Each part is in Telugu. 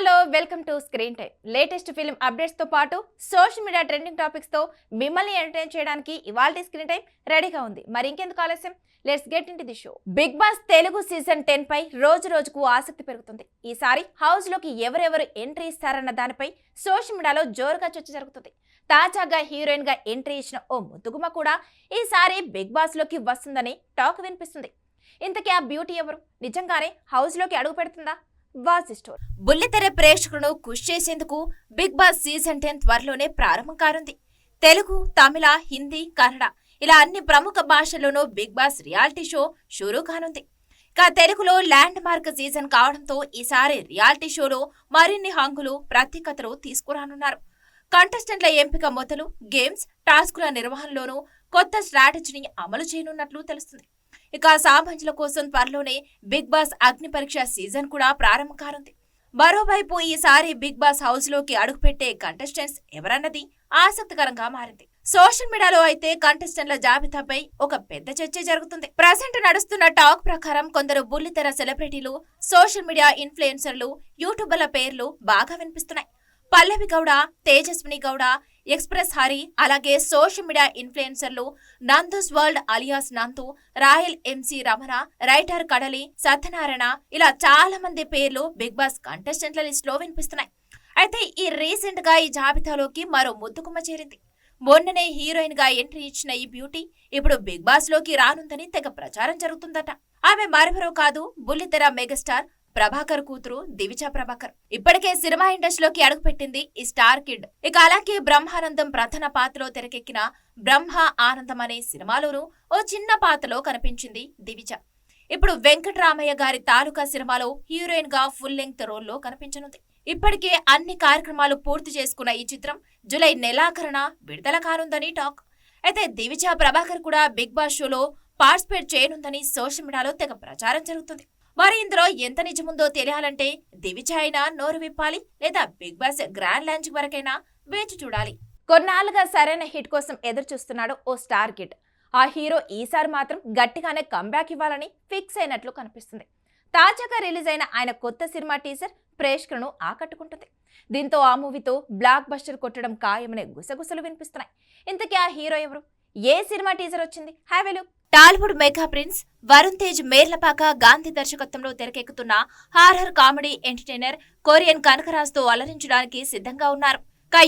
Hello welcome to screen time. Latest film updates తో పాటు సోషల్ మీడియా ట్రెండింగ్ టాపిక్స్ తో మిమ్మల్ని ఎంటర్టైన్ చేయడానికి ఇవాల్టి స్క్రీన్ టైం రెడీగా ఉంది. మరి ఇంకెందుకు ఆలస్యం, let's get into the show. Bigg Boss Telugu season 10 పై రోజు రోజుకు ఆసక్తి పెరుగుతుంది. ఈసారి హౌస్ లోకి ఎవరెవరు ఎంట్రీ ఇస్తారన్న దానిపై సోషల్ మీడియాలో జోరుగా చర్చ జరుగుతుంది. తాజాగా హీరోయిన్ గా ఎంట్రీ ఇచ్చిన ఓ ముద్దుగుమ్మ కూడా ఈసారి బిగ్ బాస్ లోకి వస్తుందని టాక్ వినిపిస్తుంది. ఇంతకీ ఆ బ్యూటీ ఎవరు? నిజంగానే హౌస్ లోకి అడుగు పెడుతుందా? బుల్లితెర ప్రేక్షకులను ఖుషి చేసేందుకు బిగ్ బాస్ సీజన్ 10 త్వరలోనే ప్రారంభం కానుంది. తెలుగు, తమిళ, హిందీ, కన్నడ ఇలా అన్ని ప్రముఖ భాషల్లోనూ బిగ్ బాస్ రియాలిటీ షో షురూ కానుంది. ఇక తెలుగులో ల్యాండ్ మార్క్ సీజన్ కావడంతో ఈసారి రియాలిటీ షోలో మరిన్ని హంగులు, ప్రత్యేకతలు తీసుకురానున్నారు. కంటెస్టెంట్ల ఎంపిక మొదలు గేమ్స్, టాస్కుల నిర్వహణలోనూ కొత్త స్ట్రాటజీని అమలు చేయనున్నట్లు తెలుస్తుంది. ఇక సామాన్యుల కోసం త్వరలోనే బిగ్ బాస్ అగ్ని పరీక్ష సీజన్ కూడా ప్రారంభం కానుంది. మరోవైపు ఈసారి బిగ్ బాస్ హౌస్ లోకి అడుగుపెట్టే కంటెస్టెంట్స్ ఎవరన్నది ఆసక్తికరంగా మారింది. సోషల్ మీడియాలో అయితే కంటెస్టెంట్ల జాబితాపై ఒక పెద్ద చర్చ జరుగుతుంది. ప్రజెంట్ నడుస్తున్న టాక్ ప్రకారం కొందరు బుల్లితెర సెలబ్రిటీలు, సోషల్ మీడియా ఇన్ఫ్లుయెన్సర్లు, యూట్యూబర్ల పేర్లు బాగా వినిపిస్తున్నాయి. పల్లవి గౌడ, తేజస్విని గౌడ, ఎక్స్ప్రెస్ హరి, అలాగే సోషల్ మీడియా ఇన్ఫ్లుయెన్సర్లు నందూస్ వరల్డ్ అలియాస్ నందు, రాయల్ ఎంసీ రమణ, రైటర్ కడలి, సత్యనారాయణ ఇలా చాలా మంది పేర్లు బిగ్ బాస్ కంటెస్టెంట్ల లిస్ట్ లో వినిపిస్తున్నాయి. అయితే ఈ రీసెంట్ గా ఈ జాబితాలోకి మరో ముద్దుగుమ్మ చేరింది. మొన్ననే హీరోయిన్ గా ఎంట్రీ ఇచ్చిన ఈ బ్యూటీ ఇప్పుడు బిగ్ బాస్ లోకి రానుందని తెగ ప్రచారం జరుగుతుందట. ఆమె మరెవరో కాదు, బుల్లితెర మెగాస్టార్ ప్రభాకర్ కూతురు దివిజా ప్రభాకర్. ఇప్పటికే సినిమా ఇండస్ట్రీలోకి అడుగుపెట్టింది ఈ స్టార్ కిడ్. ఇక అలాగే బ్రహ్మానందం ప్రధాన పాత్రలో తెరకెక్కిన బ్రహ్మ ఆనందం అనే సినిమాలోనూ ఓ చిన్న పాత్రలో కనిపించింది దివిజ. ఇప్పుడు వెంకటరామయ్య గారి తాలూకా సినిమాలో హీరోయిన్ గా ఫుల్ లెంగ్త్ రోల్లో కనిపించనుంది. ఇప్పటికే అన్ని కార్యక్రమాలు పూర్తి చేసుకున్న ఈ చిత్రం జూలై నెలాఖరున విడుదల కానుందని టాక్. అయితే దివిజా ప్రభాకర్ కూడా బిగ్ బాస్ షోలో పార్టిసిపేట్ చేయనుందని సోషల్ మీడియాలో తెగ ప్రచారం జరుగుతుంది. మరి ఇందులో ఎంత నిజముందో తెలియాలంటే దివిజా అయినా నోరు విప్పాలి, లేదా బిగ్ బాస్ గ్రాండ్ లాంచ్ వరకైనా వేచి చూడాలి. కొన్నాళ్లుగా సరైన హిట్ కోసం ఎదురు చూస్తున్నాడు ఓ స్టార్ కిడ్. ఆ హీరో ఈసారి మాత్రం గట్టిగానే కంబ్యాక్ ఇవ్వాలని ఫిక్స్ అయినట్లు కనిపిస్తుంది. తాజాగా రిలీజ్ అయిన ఆయన కొత్త సినిమా టీజర్ ప్రేక్షకులను ఆకట్టుకుంటుంది. దీంతో ఆ మూవీతో బ్లాక్ బస్టర్ కొట్టడం ఖాయమనే గుసగుసలు వినిపిస్తున్నాయి. ఇంతకీ ఆ హీరో ఎవరు? ఏ సినిమా టీజర్ వచ్చింది? Have a look. Tollywood mega prince Varun Tej Merlapaka Gandhi దర్శకత్వంలో తెరకెక్కుతున్న horror comedy entertainer Korean Kanakaraj తో అలరించడానికి సిద్ధంగా ఉన్నారు.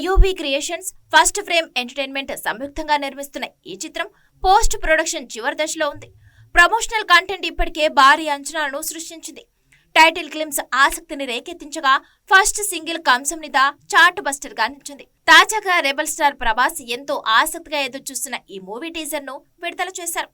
UV Creations, First Frame Entertainment సంయుక్తంగా నిర్మిస్తున్న ఈ చిత్రం పోస్ట్ ప్రొడక్షన్ చివరి దశలో ఉంది. ప్రమోషనల్ కంటెంట్ ఇప్పటికే భారీ అంచనాలను సృష్టించింది. టైటిల్ క్లిమ్స్ ఆసక్తిని రేకెత్తించగా ఫస్ట్ సింగిల్ కంసంనిద చార్ట్ బస్టర్ గా నిలిచింది. తాజాగా రెబల్ స్టార్ ప్రభాస్ ఎంతో ఆసక్తిగా ఎదురుచూస్తున్న ఈ మూవీ టీజర్ ను విడుదల చేశారు.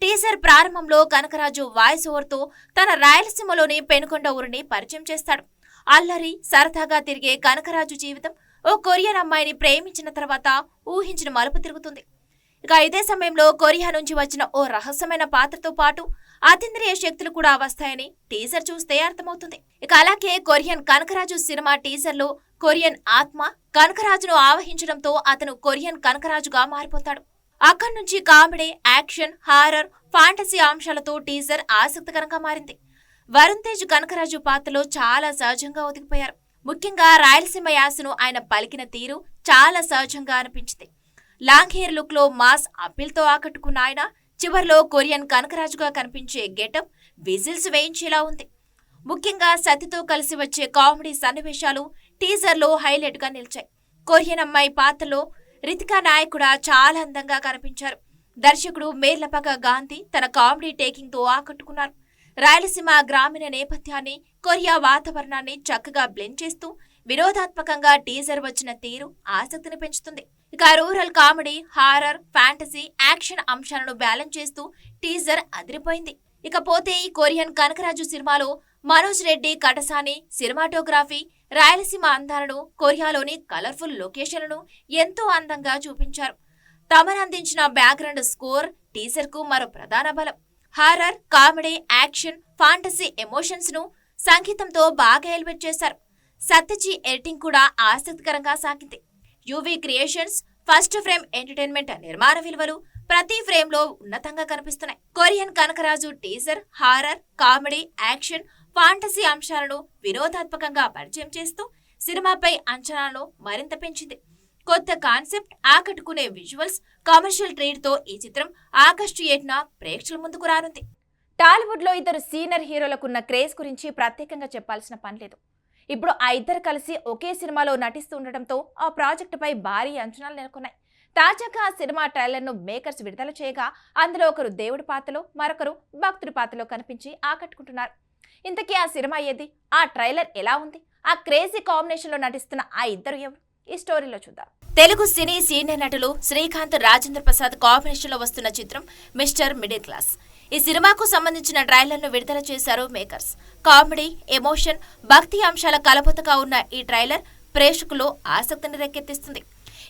టీజర్ ప్రారంభంలో కనకరాజు వాయిస్ ఓవర్ తో తన రాయలసీమలోని పెనుకొండ ఊరిని పరిచయం చేస్తాడు. అల్లరి సరదాగా తిరిగే కనకరాజు జీవితం ఓ కొరియన్ అమ్మాయిని ప్రేమించిన తర్వాత ఊహించిన మలుపు తిరుగుతుంది. ఇక ఇదే సమయంలో కొరియా నుంచి వచ్చిన ఓ రహస్యమైన పాత్రతో పాటు అతీంద్రియ శక్తులు కూడా వస్తాయని టీజర్ చూస్తే అర్థమవుతుంది. ఇక అలాగే కొరియన్ కనకరాజు సినిమా టీజర్ లో కొరియన్ ఆత్మ కనకరాజును ఆవహించడంతో అతను కొరియన్ కనకరాజుగా మారిపోతాడు. అక్కడి నుంచి కామెడీ, యాక్షన్, హారర్, ఫాంటసీ అంశాలతో టీజర్ ఆసక్తికరంగా మారింది. వరుణ్ తేజ్ కనకరాజు పాత్రలో చాలా సహజంగా ఒదిగిపోయారు. ముఖ్యంగా రాయలసీమ యాసను ఆయన పలికిన తీరు చాలా సహజంగా అనిపించింది. లాంగ్ హెయిర్ లుక్ లో మాస్ అప్పీల్ తో ఆకట్టుకున్న ఆయన చివర్లో కొరియన్ కనకరాజుగా కనిపించే గెటప్ విజిల్స్ వేయించేలా ఉంది. ముఖ్యంగా సతితో కలిసి వచ్చే కామెడీ సన్నివేశాలు టీజర్ లో హైలైట్ గా నిలిచాయి. కొరియన్ అమ్మాయి పాత్రలో రితికా నాయక్ కూడా చాలా అందంగా కనిపించారు. దర్శకుడు మేర్లపాక గాంధీ తన కామెడీ టేకింగ్ తో ఆకట్టుకున్నారు. రాయలసీమ గ్రామీణ నేపథ్యాన్ని, కొరియా వాతావరణాన్ని చక్కగా బ్లెండ్ చేస్తూ వినోదాత్మకంగా టీజర్ వచ్చిన తీరు ఆసక్తిని పెంచుతుంది. ఇక rural comedy, horror, fantasy, action అంశాలను బ్యాలెన్స్ చేస్తూ టీజర్ అదిరిపోయింది. ఇకపోతే ఈ కొరియన్ కనకరాజు సినిమాలో మనోజ్ రెడ్డి కటసాని సినిమాటోగ్రఫీ, రాయలసీమ అందాలను, కొరియాలోని కలర్ఫుల్ లొకేషన్లను ఎంతో అందంగా చూపించారు. తమనందించిన బ్యాక్గ్రౌండ్ స్కోర్ టీజర్ కు మరో ప్రధాన బలం. Horror, comedy, action, fantasy emotions ను సంగీతంతో బాగా ఎలివేట్ చేశారు. సత్యజీ ఎడిటింగ్ కూడా ఆసక్తికరంగా సాగింది. UV Creations, First Frame Entertainment నిర్మాణ విలువలు ప్రతి ఫ్రేమ్ లో ఉన్నతంగా కనిపిస్తున్నాయి. Korean Kanakaraju teaser horror, comedy, action, fantasy అంశాలను వినోదాత్మకంగా పరిచయం చేస్తూ సినిమాపై అంచనాలను మరింత పెంచింది. కొత్త కాన్సెప్ట్, ఆకట్టుకునే విజువల్స్, కమర్షియల్ ట్రీట్ తో ఈ చిత్రం ఆగస్టు 7న ప్రేక్షకుల ముందుకు రానుంది. టాలీవుడ్ లో ఇద్దరు సీనియర్ హీరోలకున్న క్రేజ్ గురించి ప్రత్యేకంగా చెప్పాల్సిన పని లేదు. ఇప్పుడు ఆ ఇద్దరు కలిసి ఒకే సినిమాలో నటిస్తూ ఉండటంతో ఆ ప్రాజెక్టుపై భారీ అంచనాలు నెలకొన్నాయి. తాజాగా ఆ సినిమా ట్రైలర్ను మేకర్స్ విడుదల చేయగా అందులో ఒకరు దేవుడి పాత్రలో, మరొకరు భక్తుడి పాత్రలో కనిపించి ఆకట్టుకుంటున్నారు. ఇంతకీ ఆ సినిమా ఏది? ఆ ట్రైలర్ ఎలా ఉంది? ఆ క్రేజీ కాంబినేషన్ లో నటిస్తున్న ఆ ఇద్దరు ఎవరు? ఈ స్టోరీలో చూద్దాం. తెలుగు సినీ సీనియర్ నటులు శ్రీకాంత్, రాజేంద్ర ప్రసాద్ కాంబినేషన్ లో వస్తున్న చిత్రం మిస్టర్ మిడిల్ క్లాస్. ఈ సినిమాకు సంబంధించిన ట్రైలర్ను విడుదల చేశారు మేకర్స్. కామెడీ, ఎమోషన్, భక్తి అంశాల కలబోతగా ఉన్న ఈ ట్రైలర్ ప్రేక్షకుల్లో ఆసక్తిని రేకెత్తిస్తుంది.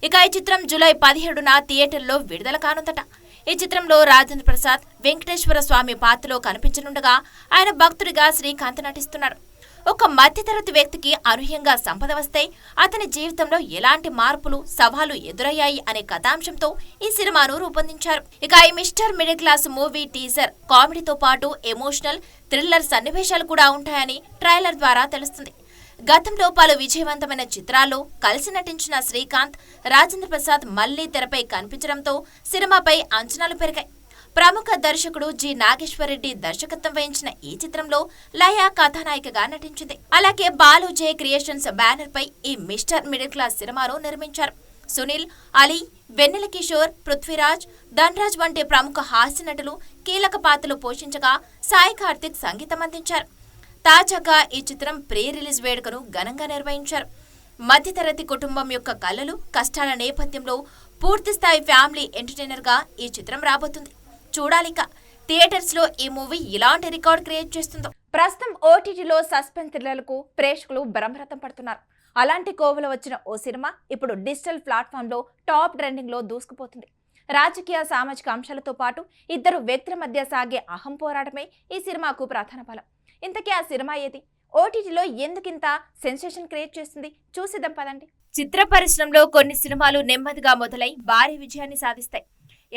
ఇక ఈ చిత్రం జూలై 17న థియేటర్లో విడుదల కానుందట. ఈ చిత్రంలో రాజేంద్ర ప్రసాద్ వెంకటేశ్వర స్వామి పాత్రలో కనిపించనుండగా ఆయన భక్తుడిగా శ్రీకాంత్ నటిస్తున్నాడు. ఒక మధ్యతరగతి వ్యక్తికి అనూహ్యంగా సంపద వస్తే అతని జీవితంలో ఎలాంటి మార్పులు, సవాళ్లు ఎదురయ్యాయి అనే కథాంశంతో ఈ సినిమాను రూపొందించారు. ఇక ఈ mister middle class movie teaser కామెడీతో పాటు ఎమోషనల్, థ్రిల్లర్ సన్నివేశాలు కూడా ఉంటాయని ట్రైలర్ ద్వారా తెలుస్తుంది. గతంలో పలు విజయవంతమైన చిత్రాల్లో కలిసి నటించిన శ్రీకాంత్, రాజేంద్ర ప్రసాద్ మళ్లీ తెరపై కనిపించడంతో సినిమాపై అంచనాలు పెరిగాయి. ప్రముఖ దర్శకుడు జి. నాగేశ్వరరెడ్డి దర్శకత్వం వహించిన ఈ చిత్రంలో లయ కథానాయికగా నటించింది. అలాగే బాలు జే క్రియేషన్స్ బ్యానర్ పై ఈ మిస్టర్ మిడిల్ క్లాస్ సినిమాను నిర్మించారు. సునీల్, అలీ, వెన్నెల కిషోర్, పృథ్వీరాజ్, ధన్రాజ్ వంటి ప్రముఖ హాస్య నటులు కీలక పాత్రలు పోషించగా సాయి కార్తిక్ సంగీతం అందించారు. తాజాగా ఈ చిత్రం ప్రీ రిలీజ్ వేడుకను ఘనంగా నిర్వహించారు. మధ్యతరగతి కుటుంబం యొక్క కలలు, కష్టాల నేపథ్యంలో పూర్తిస్థాయి ఫ్యామిలీ ఎంటర్టైనర్ గా ఈ చిత్రం రాబోతుంది. చూడాలిక థియేటర్స్ లో ఈ మూవీ ఇలాంటి రికార్డ్ క్రియేట్ చేస్తుందో. ప్రస్తుతం ఓటీటీలో సస్పెన్స్ థ్రిల్లర్లకు ప్రేక్షకులు బ్రహ్మరథం పడుతున్నారు. అలాంటి కోవలో వచ్చిన ఓ సినిమా ఇప్పుడు డిజిటల్ ప్లాట్ఫామ్ లో టాప్ ట్రెండింగ్ లో దూసుకుపోతుంది. రాజకీయ, సామాజిక అంశాలతో పాటు ఇద్దరు వ్యక్తుల మధ్య సాగే అహం పోరాటమే ఈ సినిమాకు ప్రధాన బలం. ఇంతకీ ఆ సినిమా ఏది? ఓటీటీలో ఎందుకింత సెన్సేషన్ క్రియేట్ చేస్తుంది? చూసిద్దాం పదండి. చిత్ర పరిశ్రమలో కొన్ని సినిమాలు నెమ్మదిగా మొదలై భారీ విజయాన్ని సాధిస్తాయి.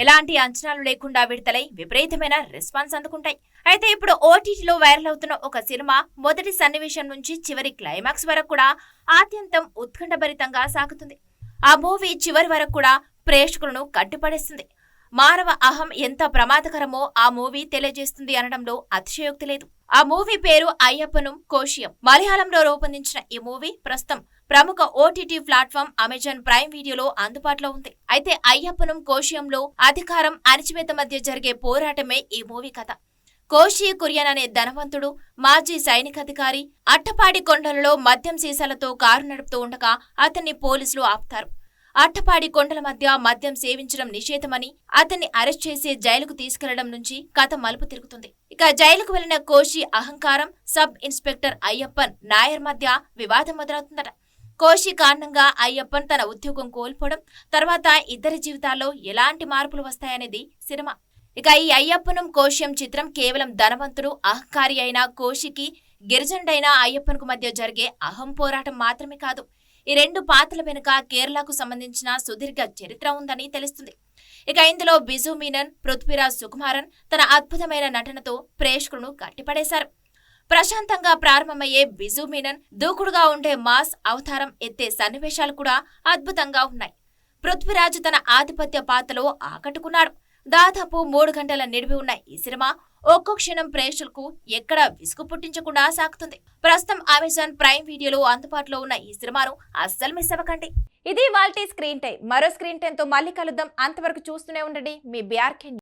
ఎలాంటి అంచనాలు లేకుండా విడుదలై విపరీతమైన రెస్పాన్స్ అందుకుంటాయి. అయితే ఇప్పుడు ఓటీటీలో వైరల్ అవుతున్న ఒక సినిమా మొదటి సన్నివేశం నుంచి చివరి క్లైమాక్స్ వరకు కూడా ఆద్యంతం ఉత్కంఠభరితంగా సాగుతుంది. ఆ మూవీ చివరి వరకు కూడా ప్రేక్షకులను కట్టిపడేస్తుంది. మానవ అహం ఎంత ప్రమాదకరమో ఆ మూవీ తెలియజేస్తుంది అనడంలో అతిశయోక్తి లేదు. ఆ మూవీ పేరు అయ్యప్పనుం కోశియం. మలయాళంలో రూపొందించిన ఈ మూవీ ప్రస్తుతం ప్రముఖ ఓటీటీ ప్లాట్ఫామ్ అమెజాన్ ప్రైమ్ వీడియోలో అందుబాటులో ఉంది. అయితే అయ్యప్పనుం కోశియంలో అధికారం, అణచివేత మధ్య జరిగే పోరాటమే ఈ మూవీ కథ. కోశి కురియన్ అనే ధనవంతుడు, మాజీ సైనికాధికారి అట్టపాడి కొండలలో మద్యం సీసాలతో కారు నడుపుతూ ఉండగా అతన్ని పోలీసులు ఆపుతారు. అట్టపాడి కొండల మధ్య మద్యం సేవించడం నిషేధమని అతన్ని అరెస్ట్ చేసి జైలుకు తీసుకెళ్లడం నుంచి కథ మలుపు తిరుగుతుంది. ఇక జైలుకు వెళ్లిన కోశి అహంకారం, సబ్ ఇన్స్పెక్టర్ అయ్యప్పన్ నాయర్ మధ్య వివాదం మొదలవుతుందట. కోశి కారణంగా అయ్యప్పన్ తన ఉద్యోగం కోల్పోవడం, తర్వాత ఇద్దరి జీవితాల్లో ఎలాంటి మార్పులు వస్తాయనేది సినిమా. ఇక ఈ అయ్యప్పనుం కోశియం చిత్రం కేవలం ధనవంతుడు, అహంకారి అయిన కోశికి గిరిజనుడైన అయ్యప్పన్కు మధ్య జరిగే అహం పోరాటం మాత్రమే కాదు, ఈ రెండు పాత్రల వెనుక కేరళకు సంబంధించిన సుదీర్ఘ చరిత్ర ఉందని తెలుస్తుంది. ఇక ఇందులో బిజు మీనన్, పృథ్వీరాజ్ సుకుమారన్ తన అద్భుతమైన నటనతో ప్రేక్షకులను కట్టిపడేశారు. ప్రశాంతంగా ప్రారంభమయ్యే బిజు మీనన్ దూకుడుగా ఉండే మాస్ అవతారం ఎత్తే సన్నివేశాలు కూడా అద్భుతంగా ఉన్నాయి. పృథ్వీరాజ్ తన ఆధిపత్య పాత్రలో ఆకట్టుకున్నాడు. దాదాపు 3 గంటల నిడివి ఉన్న ఈ సినిమా ఒక్కో క్షణం ప్రేక్షకులకు ఎక్కడా విసుగు పుట్టించకుండా సాగుతుంది. ప్రస్తుతం అమెజాన్ ప్రైమ్ వీడియోలో అందుబాటులో ఉన్న ఈ సినిమాను అస్సలు మిస్ అవ్వకండి. ఇది వాల్టీ స్క్రీన్ టైం. మరో స్క్రీన్ టైంతో మళ్ళీ కలుద్దాం. అంతవరకు చూస్తూనే ఉండండి మీ బీఆర్కే న్యూస్.